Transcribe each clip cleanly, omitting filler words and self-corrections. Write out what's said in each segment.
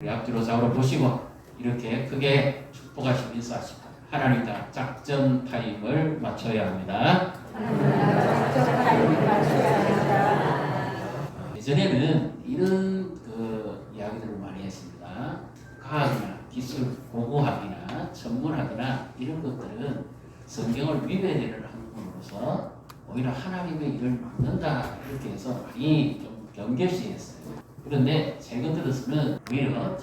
우리 앞뒤로 좌우로 보시고 이렇게 크게 축복하시고 인사하시고 하나님과 작전 타임을 맞춰야 합니다. 예전에는 이런 이야기들을 많이 했습니다. 과학이나 기술, 고고학이나 천문학이나 이런 것들은 성경을 위배되는 학문으로서 오히려 하나님의 일을 막는다 이렇게 해서 많이 좀 경계시했어요. 그런데 최근 들어서는 오히려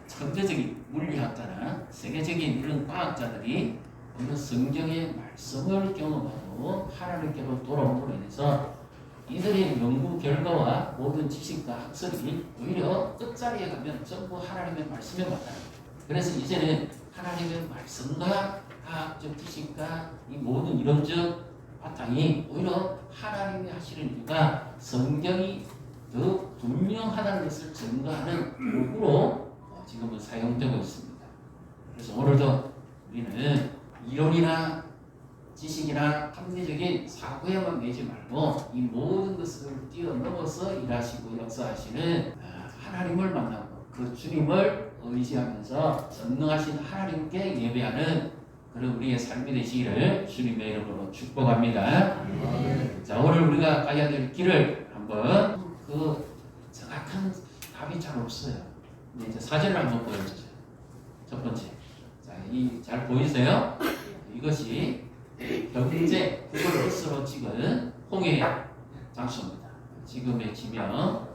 천재적인 물리학자나 세계적인 이런 과학자들이 오히려 성경의 말씀을 경험하고 하나님께로 돌아옴으로 인해서 이들의 연구 결과와 모든 지식과 학설이 오히려 끝자리에 가면 전부 하나님의 말씀에 맞다는 거예요. 그래서 이제는 하나님의 말씀과 과학적 지식과 이 모든 이론적 바탕이 오히려 하나님이 하시는 일과 성경이 더 분명하다는 것을 증거하는 도구로 지금은 사용되고 있습니다. 그래서 오늘도 우리는 이론이나 지식이나 합리적인 사고에만 매지 말고 이 모든 것을 뛰어넘어서 일하시고 역사하시는 하나님을 만나고 그 주님을 의지하면서 전능하신 하나님께 예배하는 그런 우리의 삶이 되시기를 주님의 이름으로 축복합니다. 자, 오늘 우리가 가야 될 길을 한번 정확한 답이 잘 없어요. 근데 이제 사진을 한번 보여주세요. 첫 번째. 자, 잘 보이세요? 이것이 경제 구글어스로 찍은 홍해 장소입니다. 지금의 지명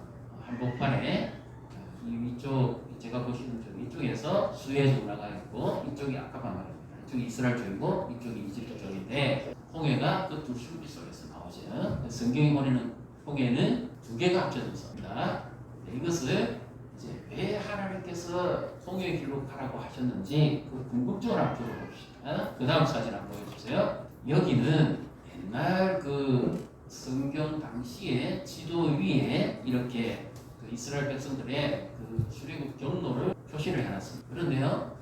한복판에 이 위쪽 제가 보시는 쪽 이쪽에서 수에즈 운하가 있고 이쪽이 아카바마입니다. 이쪽이 이스라엘 쪽이고 이쪽이 이집트 쪽인데 홍해가 그 두 줄기 속에서 나오죠. 성경이 보내는 홍해는 두 개가 합쳐졌습니다. 이것을 이제 왜 하나님께서 홍해의 길로 가라고 하셨는지 그 궁금증을 한번 풀어봅시다. 그 다음 사진 한번 보여주세요. 여기는 옛날 그 성경 당시의 지도 위에 이렇게 그 이스라엘 백성들의 그 출애굽 경로를 표시를 해놨습니다. 그런데요,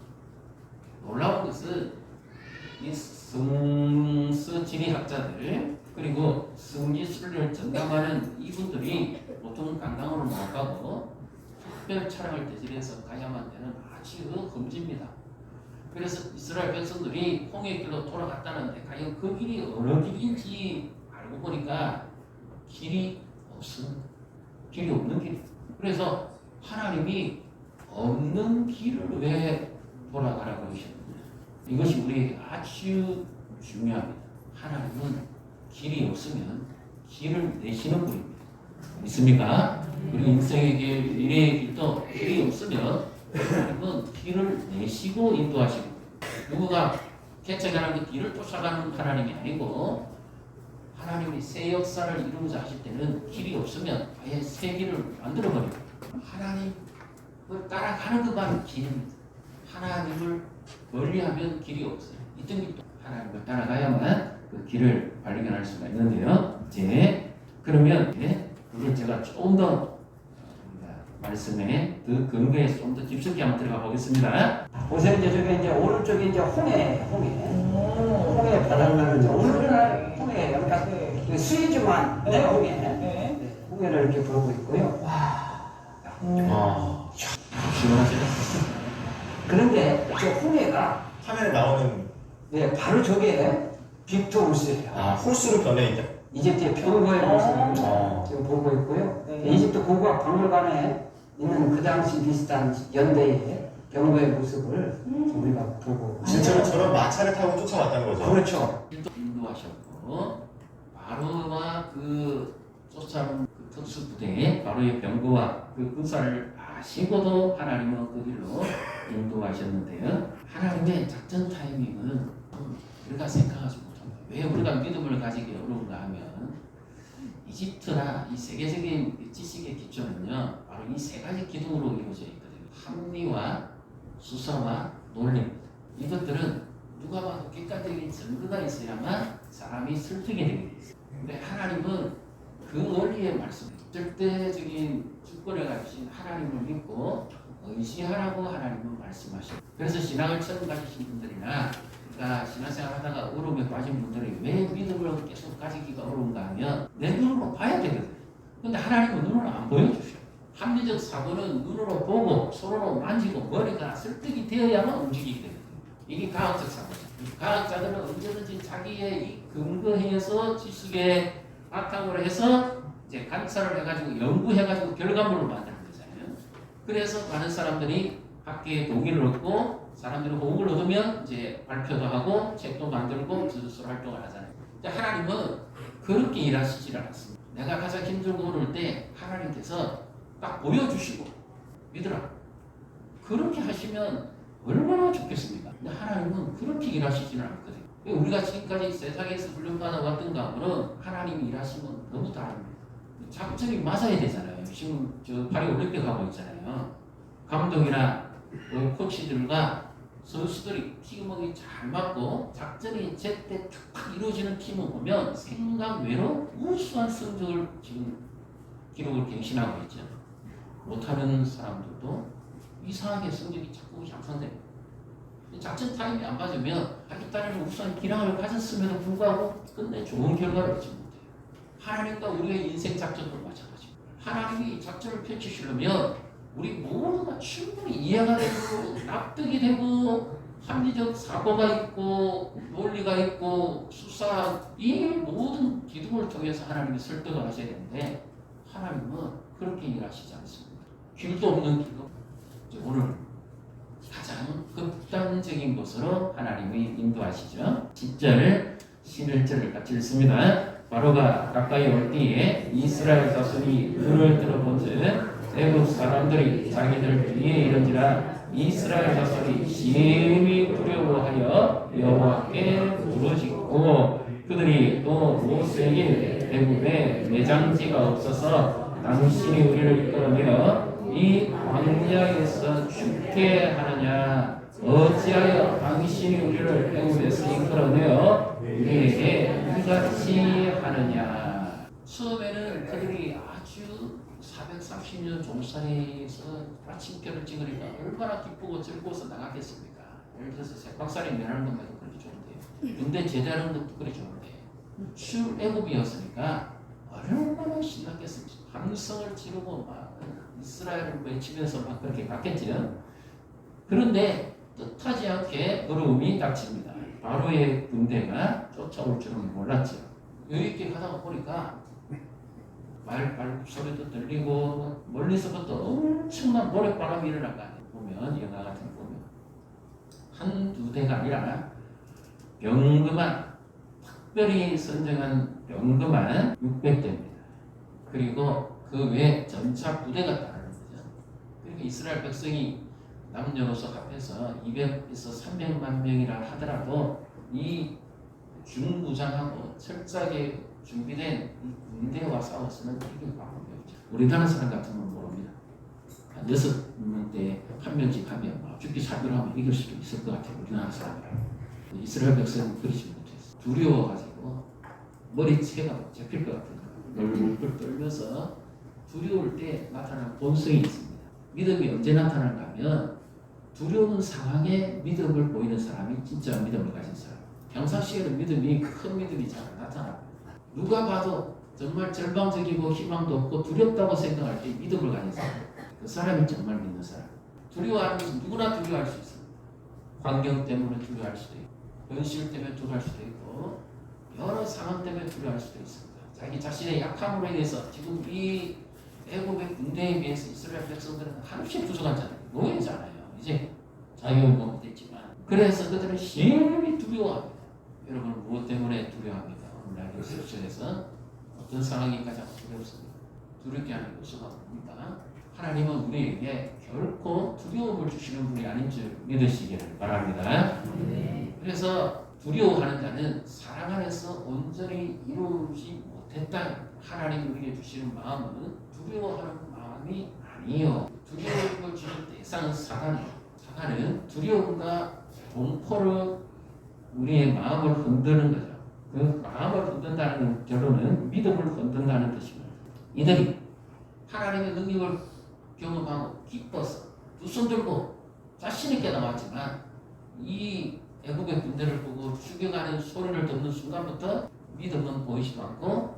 놀라운 것은 이 성서 지리학자들 그리고 성지순례를 전담하는 이분들이 보통 관광으로 못 가고 특별 차량을 대신해서 가야만 되는 아주 험지입니다. 그래서 이스라엘 백성들이 홍해 길로 돌아갔다는데 과연 그 길이 어느 길인지 알고 보니까 길이 없습니다. 길이 없는 길. 그래서 하나님이 없는 길을 왜 돌아가라고 하셨느냐. 이것이 우리에게 아주 중요합니다. 하나님은 길이 없으면 길을 내시는 분입니다. 있습니까? 우리 인생의 길, 미래의 길도 길이 없으면 하나님은 길을 내시고 인도하시고 누구가 개척하는 그 길을 쫓아가는 하나님이 아니고 하나님이 새 역사를 이루고자 하실 때는 길이 없으면 아예 새 길을 만들어버립니다. 하나님을 따라가는 것만 길입니다. 하나님을 멀리하면 길이 없어요. 이떤 길도 하나님을 따라가야만 그 길을 발견할 수가 있는데요. 이제 그러면 그걸 제가 조금 더 말씀에 그 근거에서 좀 더 깊숙이 한번 들어가 보겠습니다. 보세요. 이제 저기 이제 오른쪽에 이제 홍해 바닷가를 이제 오늘날 홍해 그러니까 그 수위지만 홍해 홍해를 이렇게 보고 있고요. 시원하시죠? 그런데 저 홍해가 화면에 나오는 바로 저게 빅토 호수예요. 호수로 변해 있다. 이집트의 병거의 모습을 지금 보고 있고요. 이집트 고고학 박물관에 있는 그 당시 비슷한 연대의 병거의 모습을 우리가 보고 진짜로 저런 마차를 타고 쫓아왔다는 거죠. 그렇죠. 인도하셨고 바로와 그 쫓아온 그 특수부대 바로의 병거와 그 군사를 아시고도 하나님은 그 길로 인도하셨는데요. 하나님의 작전 타이밍은 우리가 생각하지 못합니다. 왜 우리가 믿음을 가지기 어려운가 하면 이집트나 이 세계적인 지식의 기초는요 바로 이 세 가지 기둥으로 이루어져 있거든요. 합리와 수사와 논리입니다. 이것들은 누가 봐도 객관적인 증거가 있어야만 사람이 설득이 되게 있어요. 근데 하나님은 그 원리의 말씀, 절대적인 주권을 가지신 하나님을 믿고 의지하라고 하나님은 말씀하십니다. 그래서 신앙을 처음 가지신 분들이나 그러니까 신앙생활 하다가 어려움에 빠진 분들이 왜 믿음을 계속 가지기가 어려운가 하면 내 눈으로 봐야 되거든요. 근데 하나님은 눈으로 안 보여주셔요. 합리적 사고는 눈으로 보고 손으로 만지고 머리가 설득이 되어야만 움직이게 되거든요. 이게 과학적 사고죠. 과학자들은 언제든지 자기의 이 근거해서 지식에 바탕으로 해서 이제 관찰을 해가지고 연구해가지고 결과물을 만드는 거잖아요. 그래서 많은 사람들이 학계에 동의를 얻고 사람들이 호응을 얻으면 이제 발표도 하고 책도 만들고 스스로 활동을 하잖아요. 근데 하나님은 그렇게 일하시질 않았습니다. 내가 가장 힘들고 어려울 때 하나님께서 딱 보여주시고 믿으라. 그렇게 하시면 얼마나 좋겠습니까? 근데 하나님은 그렇게 일하시지는 않거든요. 우리가 지금까지 세상에서 훈련받아 왔던 거하고는 하나님이 일하시면 너무 다릅니다. 작전이 맞아야 되잖아요. 지금 저 파리 올림픽 하고 있잖아요. 감독이나 코치들과 선수들이 팀워크가 잘 맞고 작전이 제때 툭 이루어지는 팀을 보면 생각 외로 우수한 성적을 지금 기록을 갱신하고 있죠. 못하는 사람들도 이상하게 성적이 자꾸 향상됩니다. 작전 타임이 안 맞으면 하기 따르는 우수한 기량을 가졌음에도 불구하고 끝내 좋은 결과를 얻지 못해요. 하나님과 우리의 인생 작전도 마찬가지입니다. 하나님이 작전을 펼치시려면 우리 모두가 충분히 이해가 되고 납득이 되고 합리적 사고가 있고 논리가 있고 수사 이 모든 기둥을 통해서 하나님이 설득을 하셔야 되는데 하나님은 그렇게 일하시지 않습니다. 길도 없는 길로 오늘 가장 극단적인 곳으로 하나님이 인도하시죠. 10절 11절을 같이 읽습니다. 바로가 가까이 올 때에 이스라엘 자손이 눈을 들어본즉 애굽 사람들이 자기들 뒤에 이른지라 이스라엘 자손이 심히 두려워하여 여호와께 부르짖고 그들이 또 모세에게 애굽에 매장지가 없어서 당신이 우리를 이끌어내어 이 광야에서 죽게 하느냐 어찌하여 당신이 우리를 애굽에서 이끌어내어 우리에게 이같이 하느냐. 처음에는 그들이 아주 430년 종살이에서 아침결을 찍으니까 얼마나 기쁘고 즐거워서 나갔겠습니까? 예를 들어서 새박살이 면하는 것만 해도 그렇게 좋은데요. 군대 제대하는 것도 그렇게 좋은데 출애굽이었으니까 얼마나 신났겠습니까? 함성을 지르고 막 이스라엘을 외치면서 막 그렇게 갔겠죠. 그런데 뜻하지 않게 어려움이 닥칩니다. 바로의 군대가 쫓아올 줄은 몰랐죠. 여유있게 가다가 보니까 말 소리도 들리고 멀리서부터 엄청난 모래바람이 일어난 거 아니에요. 보면 영화 같은 거 보면 한두 대가 아니라 병거만 특별히 선정한 병거만 600대입니다. 그리고 그 외에 전차 부대가 따르는 거죠. 그러니까 이스라엘 백성이 남녀노소 합해서 200에서 300만 명이라 하더라도 이 중무장하고 철저하게 준비된 이 군대와 싸웠으면 이길 방법이 없죠. 우리나라 사람 같으면 모릅니다. 한 6명대 한 명씩 하면 죽기 사별하면 이길 수도 있을 것 같아요. 우리나라 사람이라면. 이스라엘 백성은 그러지 못했어요. 두려워가지고 머리채가 잡힐 것 같은 거예요. 얼굴 떨면서 두려울 때 나타나는 본성이 있습니다. 믿음이 언제 나타나는가 하면 두려운 상황에 믿음을 보이는 사람이 진짜 믿음을 가진 사람. 평상시에는 믿음이 큰 믿음이 잘 나타납니다. 누가 봐도 정말 절망적이고 희망도 없고 두렵다고 생각할 때 믿음을 가진 사람. 그 사람이 정말 믿는 사람. 두려워하는 것은 누구나 두려워할 수 있습니다. 환경 때문에 두려워할 수도 있고 현실 때문에 두려워할 수도 있고 여러 상황 때문에 두려워할 수도 있습니다. 자기 자신의 약함으로 인해서 지금 이 애굽의 군대에 비해서 이스라엘 백성들은 한없이 부족하잖아요. 노예잖아요. 이제 자유복이 됐지만 그래서 그들은 심히 두려워합니다. 여러분 무엇 때문에 두려워합니까? 오늘날 속에서 어떤 상황이 가장 두렵습니까? 두렵게 하는 요소가 뭡니까? 하나님은 우리에게 결코 두려움을 주시는 분이 아닌 줄 믿으시기를 바랍니다. 그래서 두려워하는 자는 사랑 안에서 온전히 이루지 못했다. 하나님 우리에게 주시는 마음은 두려워하는 마음이 아니요. 두려움을 주는 대상은 사단이에요. 사단은 두려움과 공포로 우리의 마음을 흔드는 거죠. 그 마음을 흔든다는 결론은 믿음을 흔든다는 뜻입니다. 이들이 하나님의 능력을 경험하고 기뻐서 두 손 들고 자신 있게 나왔지만 이 애국의 군대를 보고 죽여가는 소리를 듣는 순간부터 믿음은 보이지도 않고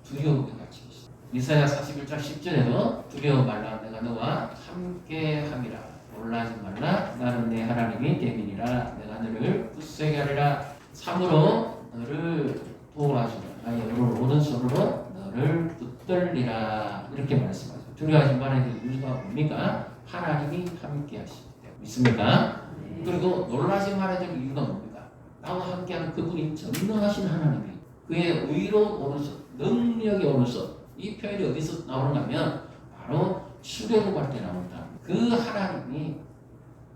두려움에 갇히고 있습니다. 이사야 41장 10절에도 두려워 말라 내가 너와 함께 함이라 놀라지 말라 나는 내 하나님이 됨이니라 내가 너를 굳세게 하리라 참으로 너를 도와주라 나의 오른손으로 너를 붙들리라 이렇게 말씀하죠. 두려워하지 말아야 될 이유가 뭡니까? 하나님이 함께 하시기 때문에 믿습니까? 그리고 놀라지 말아야 될 이유가 뭡니까? 나와 함께하는 그분이 전능하신 하나님이 그의 의로운 오른손 능력의 오른손 이 표현이 어디서 나오는가 하면 바로 출애굽할 때 나온다. 그 하나님이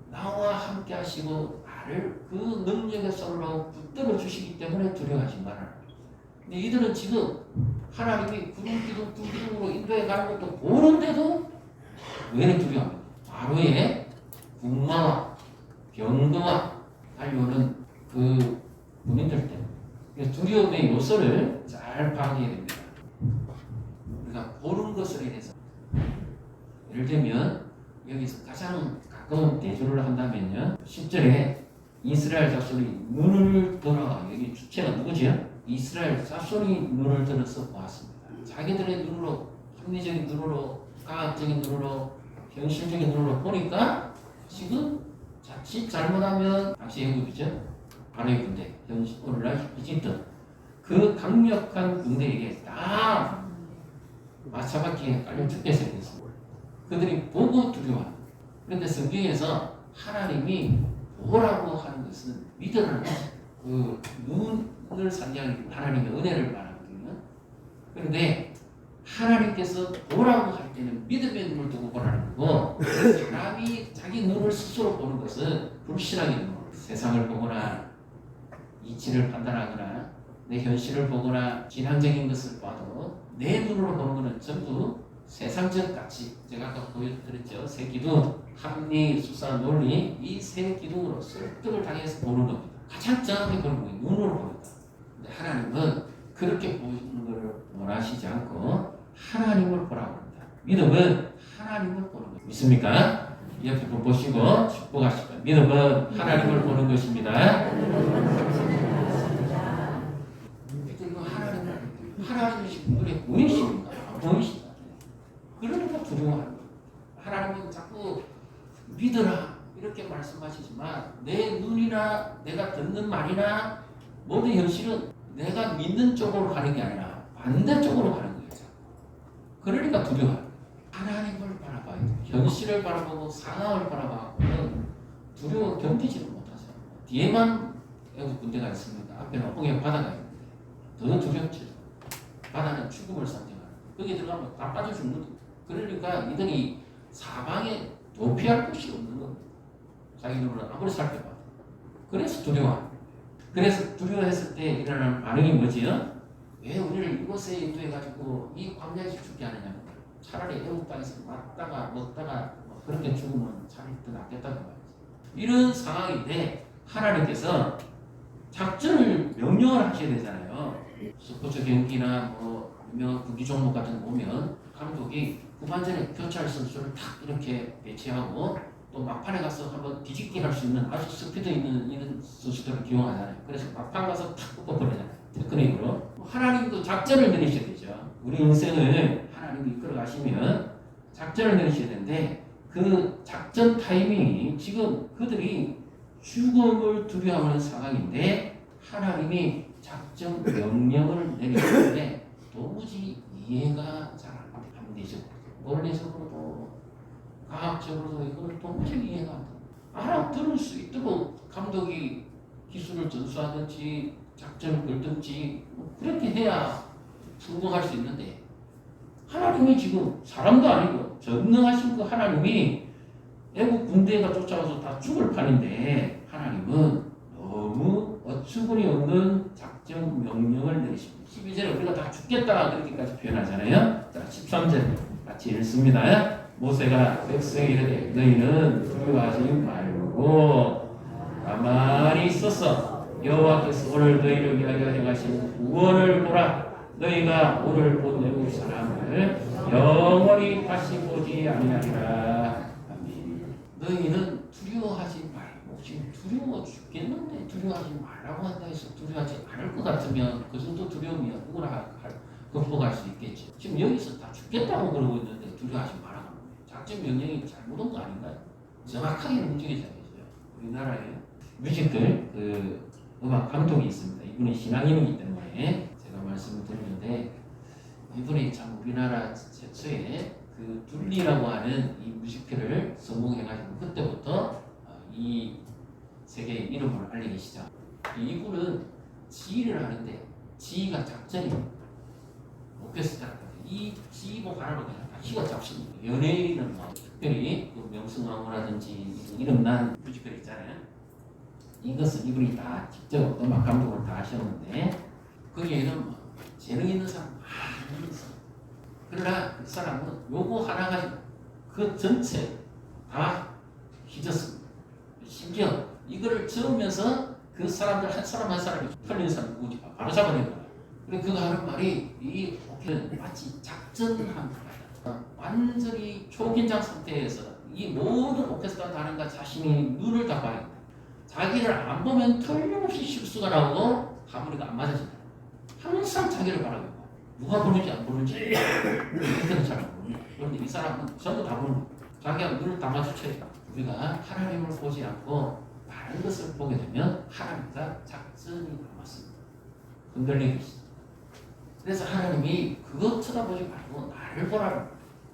나와 함께 하시고 나를 그 능력의 손으로 붙들어 주시기 때문에 두려워하지 말아라. 근데 이들은 지금 하나님이 구름기둥으로 인도해 가는 것도 보는데도 왜 두려워합니까? 바로의 군마와 병거와 달려오는 그 군인들 때문에 두려움의 요소를 잘 파악해야 됩니다. 우리가 보는 것을 인해서 예를 들면 여기서 가장 가까운 대조를 한다면요 10절에 이스라엘 자손이 눈을 들어 여기 주체가 누구지요? 이스라엘 자손이 눈을 들어서 보았습니다. 자기들의 눈으로 합리적인 눈으로 과학적인 눈으로 현실적인 눈으로 보니까 지금 자칫 잘못하면 당시 애국이죠. 바로의 군대 오늘날 이집트 그 강력한 군대에게 다 마차바퀴에 깔려 죽게 생겼습니다. 그들이 보고 두려워합니다. 그런데 성경에서 하나님이 보라고 하는 것은 믿으라는 그 눈을 상징하는 하나님의 은혜를 말하거든요. 그런데 하나님께서 보라고 할 때는 믿음의 눈을 두고 보라는 거고 사람이 자기 눈을 스스로 보는 것은 불신앙의 눈 세상을 보거나 이치를 판단하거나 내 현실을 보거나 진앙적인 것을 봐도 내 눈으로 보는 것은 전부 세상적 가치 제가 아까 보여드렸죠. 세 기둥 합리, 수사, 논리 이 세 기둥으로 설득을 당해서 보는 겁니다. 가장 정확하게 보는 거예요. 눈으로 보는 거. 근데 하나님은 그렇게 보시는 것을 원하시지 않고 하나님을 보라고 합니다. 믿음은 하나님을 보는 것. 믿습니까? 옆에 보시고 축복하실 거예요. 믿음은 하나님을 보는 것입니다. 이거 하나님이 눈에 보이십니까? 안 보이십니까? 그러니까 두려워하는 거예요. 하나님은 자꾸 믿어라 이렇게 말씀하시지만 내 눈이나 내가 듣는 말이나 모든 현실은 내가 믿는 쪽으로 가는 게 아니라 반대쪽으로 가는 거예요. 그러니까 두려워해요. 하나님을 바라봐야 돼요. 현실을 바라보고 상황을 바라봐서는 두려워 견디지를 못하세요. 뒤에만 애국 군대가 있습니다. 앞에는 홍해 바다가 있는데 더 두렵죠. 바다는 죽음을 상징하는 거기 들어가면 다 빠져 죽는 거예요. 그러니까 이들이 사방에 도피할 곳이 없는 겁니다. 자기 눈으로 아무리 살펴봐도. 그래서 두려워합니다. 그래서 두려워했을 때 일어나는 반응이 뭐지요? 왜 우리를 이곳에 인도해가지고 이 광야에서 죽게 하느냐. 차라리 애국 땅에서 맞다가 먹다가 뭐 그렇게 죽으면 차라리 더 낫겠다고 말이죠. 이런 상황인데 하나님께서 작전을 명령을 하셔야 되잖아요. 스포츠 경기나 뭐 유명한 구기 종목 같은 거 보면 감독이 후반전에 교체할 선수를 탁 이렇게 배치하고 또 막판에 가서 한번 뒤집기 할 수 있는 아주 스피드 있는 이런 선수들을 기용하잖아요. 그래서 막판 가서 탁 뽑아버리잖아요. 테크닉으로. 하나님도 작전을 내리셔야 되죠. 우리 인생을 하나님이 이끌어 가시면 작전을 내리셔야 되는데 그 작전 타이밍이 지금 그들이 죽음을 두려워하는 상황인데 하나님이 작전 명령을 내리시는데 도무지 이해가 잘 안 되죠. 논리적으로도 과학적으로도 이걸 도무지 이해가 안 돼요. 알아들을 수 있도록 감독이 기술을 전수하든지 작전을 걸든지 뭐 그렇게 해야 성공할 수 있는데 하나님이 지금 사람도 아니고 전능하신 그 하나님이 애국 군대가 쫓아와서 다 죽을 판인데 하나님은 너무 어처구니 없는 작전 명령을 내리십니다. 12절에 우리가 다 죽겠다 그렇게까지 표현하잖아요. 자 13절 같이 읽습니다. 모세가 백성에게 이르되 너희는 두려워하지 말고 가만히 있어서 여호와께서 오늘 너희를 위하여 행하신 구원을 보라. 너희가 오늘 본 애국 사람을 영원히 다시 보지 아니하리라. 아멘. 너희는 두려워하지 말고 지금 두려워 죽겠는데 두려워하지 말라고 한다 해서 두려워하지 않을 것 같으면 그 정도 두려움이야 누구나 극복할 수 있겠죠. 지금 여기서 다 죽겠다고 그러고 있는데 두려워하지 말라고 하는 거예요. 작전 명령이 잘못 온 거 아닌가요? 정확하게 움직여져야죠. 우리나라에 뮤지컬 그 음악 감독이 있습니다. 이분이 신앙인이기 때문에 제가 말씀을 드리는데 이분이 참 우리나라 최초의 그 둘리라고 하는 이 뮤지컬을 성공해가지고 그때부터 이 세계에 이름을 알리기 시작. 이분은 지휘를 하는데 지휘가 작전이에요. 오케스트라 이 지휘고 가라고 그냥 다 휘가 잡습니다. 연예인은 뭐 특별히 그 명승황후라든지 이름 난 뮤지컬 있잖아요. 이것은 이분이 다 직접 음악 감독을 다 하셨는데 거기에는 뭐 재능 있는 사람 많이 있어요. 그러나 그 사람은 요거 하나 가지고 그 전체 다 휘졌습니다. 심지어 이거를 적으면서 그 사람들 한 사람 한 사람이 틀린 사람 누구지 바로 잡아낸 거예요. 그리고 그가 하는 말이 이 오케는 마치 작전한 것 같다. 완전히 초긴장 상태에서 이 모든 오케스트라 다른가 자신이 눈을 다 봐야 된다. 자기를 안 보면 틀림없이 실수가 나오고 하모니가 안 맞아진다. 항상 자기를 바라고 있고 누가 보는지 안 보는지 그때는 잘 안 보는. 그런데 이 사람은 전부 다 보는. 자기가 눈을 다 마주쳐야 돼. 우리가 하나님을 보지 않고 다른 것을 보게 되면 하나님과 작전이 남았습니다. 흔들리기 시작. 그래서 하나님이 그것 쳐다보지 말고 나를 보라는 거야.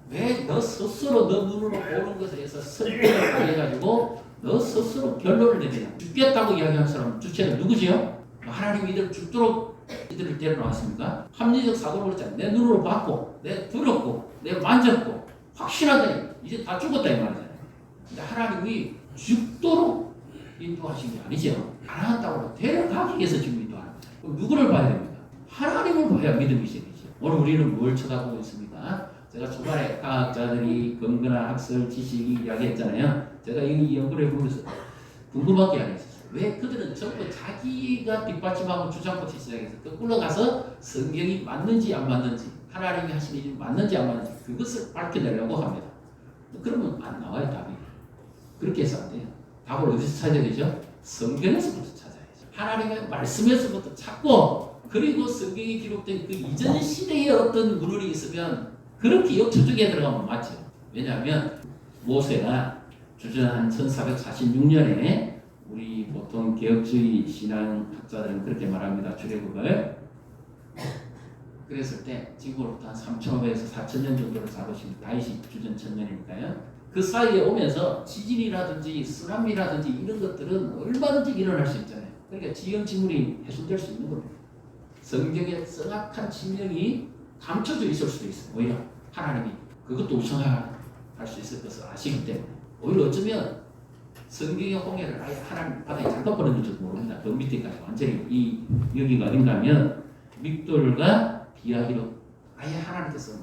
왜 너 스스로 너 눈으로 보는 것에 대해서 설득을 해가지고 너 스스로 결론을 내리냐. 죽겠다고 이야기하는 사람은 주체는 누구지요? 하나님이 이들을 죽도록 이들을 데려나왔습니까? 합리적 사고를 그랬잖아요. 내 눈으로 봤고 내 들었고 내 만졌고 확실하다. 이제 다 죽었다 이 말이잖아요. 근데 하나님이 죽도록 인도하신 게 아니죠. 알아갔다고 데려가기 위해서 지금 인도하는 거예요. 그럼 누구를 봐야 됩니까? 하나님을 봐야 믿음이 생기죠. 오늘 우리는 뭘 쳐다보고 있습니까? 제가 초반에 과학자들이 근거나 학설 지식이 이야기했잖아요. 제가 이 연구를 해보면서 궁금한 게 하나 있었어요. 왜 그들은 전부 자기가 뒷받침하고 주장부터 시작해서 거꾸로 가서 성경이 맞는지 안 맞는지 하나님이 하신 일이 맞는지 안 맞는지 그것을 밝혀내려고 합니다. 그러면 안 나와요 답이. 그렇게 해서 안 돼요. 답을 어디서 찾아야 되죠? 성경에서부터 찾아야죠. 하나님의 말씀에서부터 찾고 그리고 성경이 기록된 그 이전 시대의 어떤 문헌이 있으면 그런 기억 저쪽에 들어가면 맞죠. 왜냐하면 모세가 주전 1446년에 우리 보통 개혁주의 신앙학자들은 그렇게 말합니다. 출애굽을 그랬을 때 지금으로부터 한 3,500에서 4,000년 정도를 잡으시면 다윗이 주전 1000년이니까요. 그 사이에 오면서 지진이라든지 쓰나미라든지 이런 것들은 얼마든지 일어날 수 있잖아요. 그러니까 지형지물이 훼손될 수 있는 겁니다. 성경의 정확한 진명이 감춰져 있을 수도 있어요. 오히려 하나님이 그것도 우선할 수 있을 것을 아시기 때문에 오히려 어쩌면 성경의 홍해를 아예 하나님 바다에 잠깐 보내줄지도 모릅니다. 그 밑에까지 완전히 여기가 어딘가 하면 믹돌과 비아히로 아예 하나님께서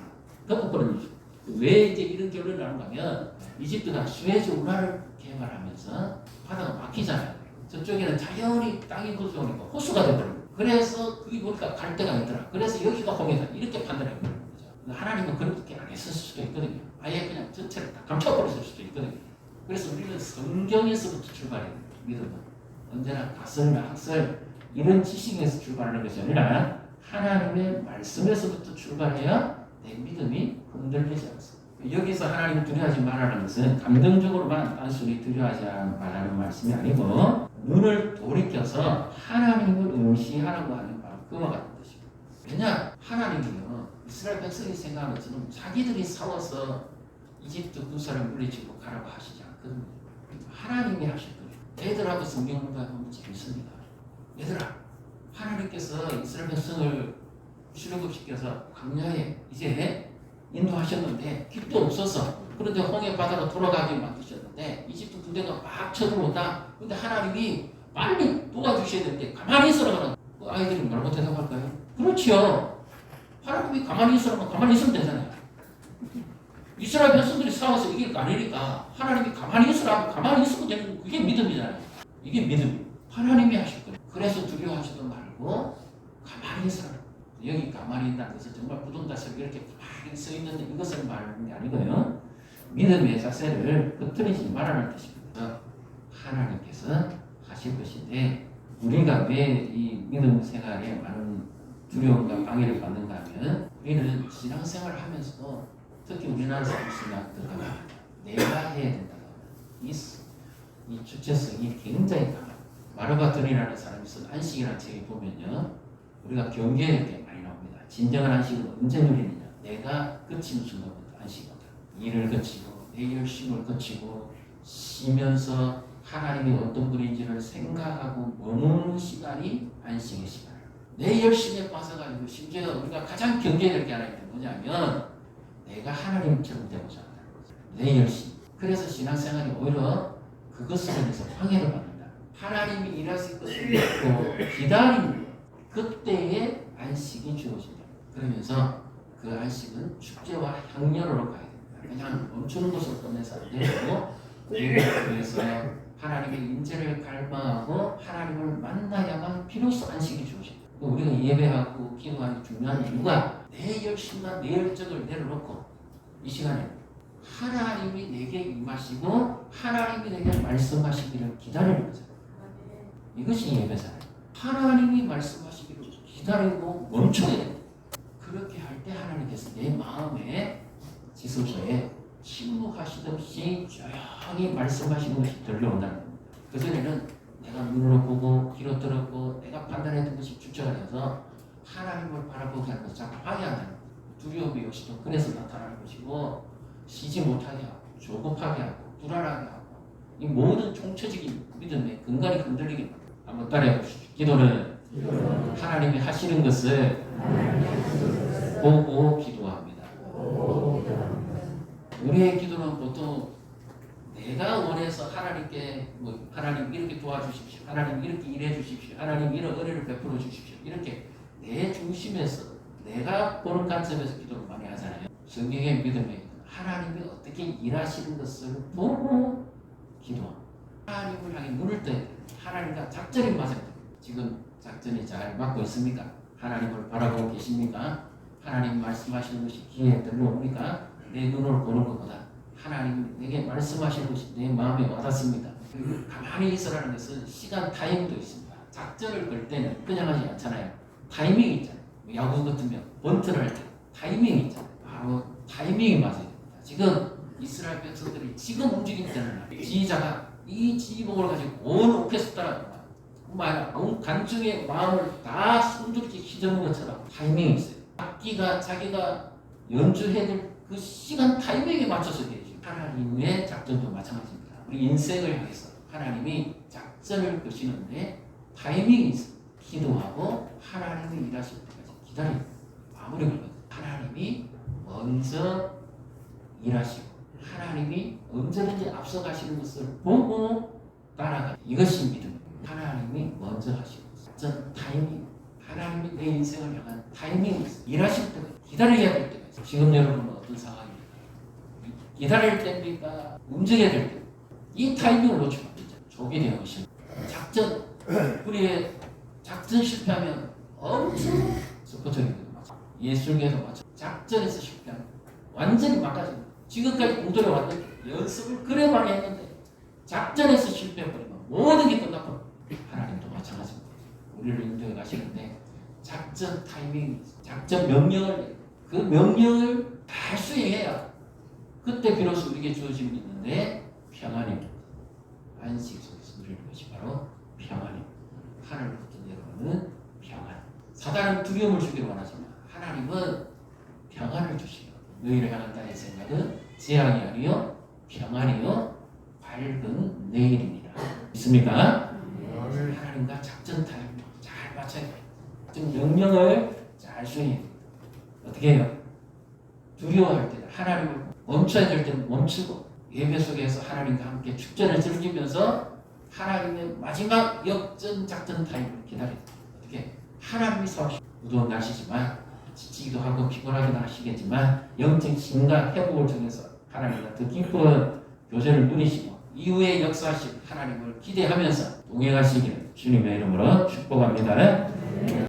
덮어버려주죠. 왜 이제 이런 결론을 나는가 하면 이집트가 수에즈 운하를 개발하면서 바다가 막히잖아요. 저쪽에는 자연히 땅이 구조하니까 호수가 되버려요. 그래서 거기 보니까 갈 데가 있더라. 그래서 여기가 홍해다. 이렇게 판단해 버리는 거죠. 하나님은 그렇게 안 했을 수도 있거든요. 아예 그냥 전체를 다 감춰버렸을 수도 있거든요. 그래서 우리는 성경에서부터 출발해야 돼요. 믿음은. 언제나 가설이나 학설 이런 지식에서 출발하는 것이 아니라 하나님의 말씀에서부터 출발해야 내 믿음이 흔들리지 않습니다. 여기서 하나님을 두려워하지 말라는 것은 감정적으로만 단순히 두려워하지 말라는 말씀이 아니고 눈을 돌이켜서 하나님을 응시하라고 하는 바로 그와 같은 것입니다. 왜냐? 하나님은요 이스라엘 백성이 생각하는 것처럼 자기들이 싸워서 이집트 군사를 물리치고 가라고 하시지 않거든요. 하나님이 하실 거예요. 애들하고 성경 공부하면 재밌습니다. 얘들아, 하나님께서 이스라엘 백성을 출애굽시켜서 광야에 이제 인도하셨는데 길도 없어서 그런데 홍해 바다로 돌아가게 만드셨는데 이집트 군대가 막 쳐들어온다. 근데 하나님이 빨리 도와주셔야 되는데 가만히 있으라고 그 아이들이 뭐라고 대답할까요? 그렇지요. 하나님이 가만히 있으라면 가만히 있으면 되잖아요. 이스라엘 백성들이 싸워서 이길 거 아니니까 하나님이 가만히 있으라면 가만히 있으면 되는 그게 믿음이잖아요. 이게 믿음이에요. 하나님이 하실 거예요. 그래서 두려워하지도 말고 가만히 있으라. 여기 가만히 있다는 것은 정말 부동자처럼 이렇게 가만히 서 있는데 이것을 말하는 게 아니고요. 믿음의 자세를 흐트리지 말라는 뜻입니다. 하나님께서 하실 것인데 우리가 왜 이 믿음 생활에 많은 두려움과 방해를 받는가 하면 우리는 신앙생활을 하면서도 특히 우리나라 사람들은 내가 해야 된다고 이 주체성이 굉장히 강합니다. 마르바톤이라는 사람이 쓴 안식이라는 책에 보면요, 우리가 경계해야 될 게 많이 나옵니다. 진정한 안식은 언제 누리느냐? 내가 그치는 순간부터 안식이다. 일을 거치고 내 열심을 거치고 쉬면서 하나님이 어떤 분인지를 생각하고 머무는 시간이 안식의 시간이에요. 내 열심에 빠져가지고 심지어 우리가 가장 경계해야 될 게 하나 있는 뭐냐면 내가 하나님처럼 되고자 한다. 내 열심. 그래서 신앙생활이 오히려 그것으로 인해서 방해를 받는다. 하나님이 일하실 것을 믿고 기다리는 그때의 안식이 주어진다. 그러면서 그 안식은 축제와 향연으로 가야 됩니다. 그냥 멈추는 것으로 끝내서 안 되고 그래서 하나님의 인재를 갈망하고 하나님을 만나야만 비로소 안식이 주어진다. 우리가 예배하고 기도하는 중요한 이유가 내 열심과 내 열정을 내려놓고 이 시간에 하나님이 내게 임하시고 하나님이 내게 말씀하시기를 기다리는 거죠. 이것이 예배잖아요. 하나님이 말씀하시기를 기다리고 멈춰야 돼요. 그렇게 할 때 하나님께서 내 마음에 지성소에 침묵하시듯이 조용히 말씀하시는 것이 들려온다는 겁니다. 그전에는 내가 눈으로 보고 귀로 들었고 내가 판단했던 것이 주체가 되어서 하나님을 바라보게 하는 것을 자꾸 방해한다는 거예요. 두려움이 역시도 그래서 나타나는 것이고 쉬지 못하게 하고 조급하게 하고 불안하게 하고 이 모든 총체적인 믿음의 근간이 흔들리게 합니다. 한번 따라해 보시죠. 기도는 하나님이 하시는 것을 보고 기도합니다. 우리의 기도는 보통 내가 원해서 하나님께 하나님 이렇게 도와주십시오. 하나님 이렇게 일해 주십시오. 하나님 이런 은혜를 베풀어 주십시오. 이렇게 내 중심에서 내가 보는 관점에서 기도를 많이 하잖아요. 성경의 믿음에 하나님이 어떻게 일하시는 것을 보고 기도합니다. 하나님을 향해 눈을 떠야 돼요. 하나님과 작전이 맞아야 돼요. 지금 작전이 잘 맞고 있습니까? 하나님을 바라보고 계십니까? 하나님 말씀하시는 것이 귀에 들려옵니까? 내 눈으로 보는 것보다 하나님 내게 말씀하시는 것이 내 마음에 와닿습니다. 그리고 가만히 있으라는 것은 시간 타임도 있습니다. 작전을 걸 때는 그냥 하지 않잖아요. 타이밍이 있잖아요. 야구 같으면 번트를 할 때 타이밍이 있잖아요. 바로 타이밍이 맞아야 됩니다. 지금 이스라엘 백성들이 지금 움직일 때는 지휘자가 이 지휘봉을 가지고 온 오케스트라가 온 관중의 마음을 다 손쉽게 휘저는 것처럼 타이밍이 있어요. 악기가 자기가 연주해야 될 그 시간 타이밍에 맞춰서 되죠. 하나님의 작전도 마찬가지입니다. 우리 인생을 향해서 하나님이 작전을 거시는데 타이밍이 있어요. 기도하고 하나님이 일하실 때까지 기다립니다. 아무리 그러면 하나님이 먼저 일하시고 하나님이 언제든지 앞서가시는 것을 보고 따라가. 이것이 믿음. 하나님이 먼저 하시고 전 타이밍. 하나님이 내 인생을 향한 타이밍이 있어요. 일하실 때가 기다려야 될 때가 있어요. 지금 여러분은 어떤 상황입니까? 기다릴 때입니까? 움직여야 될 때. 이 타이밍을 놓치면 안 되죠. 족이 되는 것입니다. 작전. 우리의 작전 실패하면 엄청 서포터링 맞아. 예술계에서 맞아. 작전에서 실패하면 완전히 망가집니다. 지금까지 공들여 왔는데 연습을 그래 많이 했는데 작전에서 실패해버리면 모든 게 끝나고 하나님도 마찬가지입니다. 우리를 인도해 가시는데 작전 타이밍, 작전 명령을 그 명령을 잘 수행해야 그때 비로소 우리에게 주어진 게 있는데 평안입니다. 안식 속에서 누리는 것이 바로 평안입니다. 하늘로부터 내려오는 평안. 사단은 두려움을 주기를 원하지만 하나님은 평안을 주시고 너희를 향한 나의 생각은 재앙이 아니요 평안이요 밝은 내일입니다. 있습니까? 하나님과 작전 타임 잘 맞춰야 돼요. 작전 명령을 잘 수행해야 돼요. 어떻게 해요? 두려워할 때는 하나님을 멈춰야 될 때는 멈추고 예배 속에서 하나님과 함께 축제를 즐기면서 하나님의 마지막 역전 작전 타임을 기다려야 돼요. 어떻게? 하나님이 사오시고 무더운 날씨지만 지치기도 하고 피곤하기도 하시겠지만 영적 힘과 회복을 통해서 하나님과 더 깊은 교제를 누리시고 이후에 역사하실 하나님을 기대하면서 동행하시기를 주님의 이름으로 축복합니다.